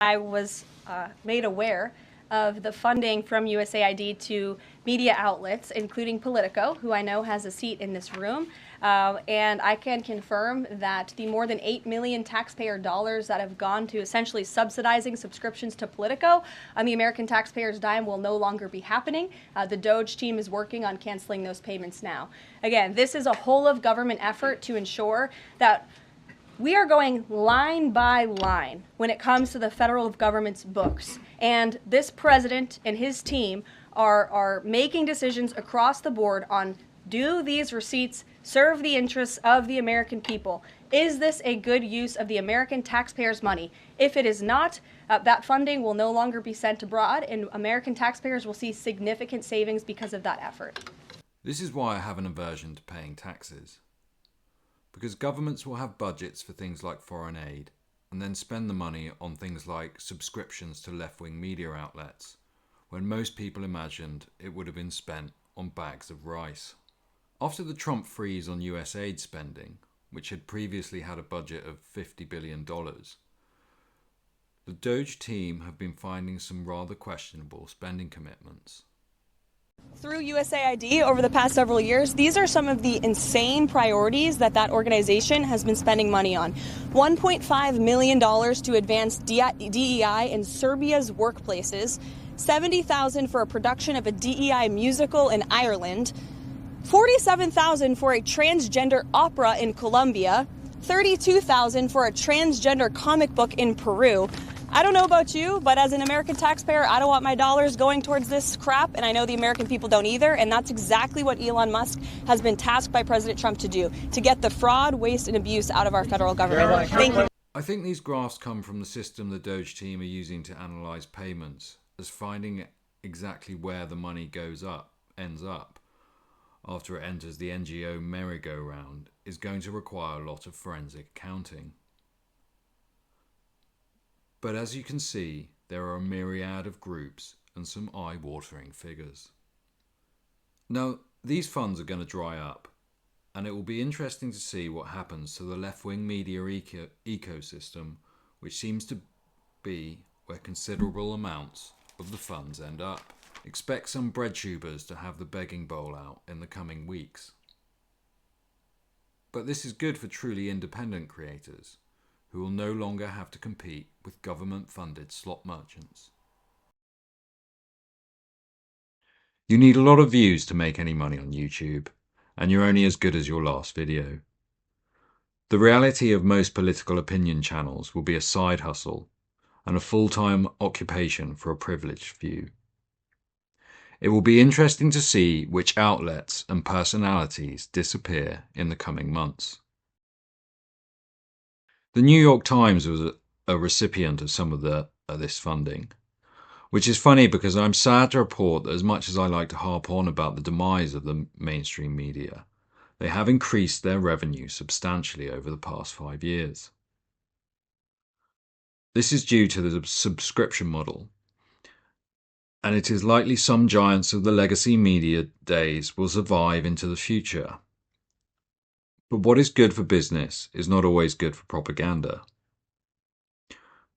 I was made aware of the funding from USAID to media outlets, including Politico, who I know has a seat in this room. And I can confirm that the more than 8 million taxpayer dollars that have gone to essentially subsidizing subscriptions to Politico on the American taxpayers' dime will no longer be happening. The DOGE team is working on canceling those payments now. Again, this is a whole of government effort to ensure that we are going line by line when it comes to the federal government's books. And this president and his team are making decisions across the board on, do these receipts serve the interests of the American people? Is this a good use of the American taxpayers' money? If it is not, that funding will no longer be sent abroad, and American taxpayers will see significant savings because of that effort. This is why I have an aversion to paying taxes. Because governments will have budgets for things like foreign aid, and then spend the money on things like subscriptions to left-wing media outlets, when most people imagined it would have been spent on bags of rice. After the Trump freeze on USAID spending, which had previously had a budget of $50 billion, the DOGE team have been finding some rather questionable spending commitments. Through USAID over the past several years, these are some of the insane priorities that organization has been spending money on. $1.5 million to advance DEI in Serbia's workplaces, $70,000 for a production of a DEI musical in Ireland, $47,000 for a transgender opera in Colombia, $32,000 for a transgender comic book in Peru. I don't know about you, but as an American taxpayer, I don't want my dollars going towards this crap, and I know the American people don't either, and that's exactly what Elon Musk has been tasked by President Trump to do, to get the fraud, waste, and abuse out of our federal government. Thank you. I think these graphs come from the system the DOGE team are using to analyse payments, as finding exactly where the money ends up, after it enters the NGO merry-go-round, is going to require a lot of forensic accounting. But as you can see, there are a myriad of groups and some eye-watering figures. Now, these funds are going to dry up, and it will be interesting to see what happens to the left-wing media ecosystem, which seems to be where considerable amounts of the funds end up. Expect some bread tubers to have the begging bowl out in the coming weeks. But this is good for truly independent creators, who will no longer have to compete with government-funded slot merchants. You need a lot of views to make any money on YouTube, and you're only as good as your last video. The reality of most political opinion channels will be a side hustle and a full-time occupation for a privileged few. It will be interesting to see which outlets and personalities disappear in the coming months. The New York Times was a recipient of some of this funding, which is funny because I'm sad to report that as much as I like to harp on about the demise of the mainstream media, they have increased their revenue substantially over the past 5 years. This is due to the subscription model, and it is likely some giants of the legacy media days will survive into the future. But what is good for business is not always good for propaganda.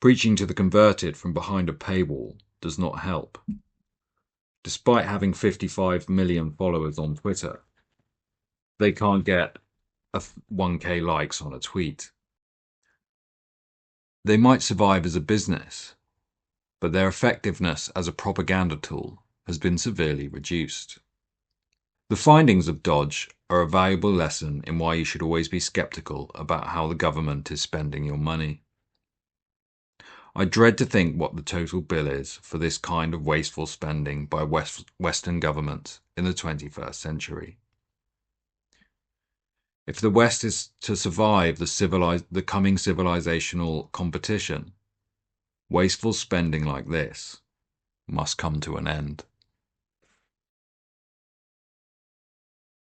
Preaching to the converted from behind a paywall does not help. Despite having 55 million followers on Twitter, they can't get 1k likes on a tweet. They might survive as a business, but their effectiveness as a propaganda tool has been severely reduced. The findings of DOGE are a valuable lesson in why you should always be skeptical about how the government is spending your money. I dread to think what the total bill is for this kind of wasteful spending by Western governments in the 21st century. If the West is to survive the coming civilizational competition, wasteful spending like this must come to an end.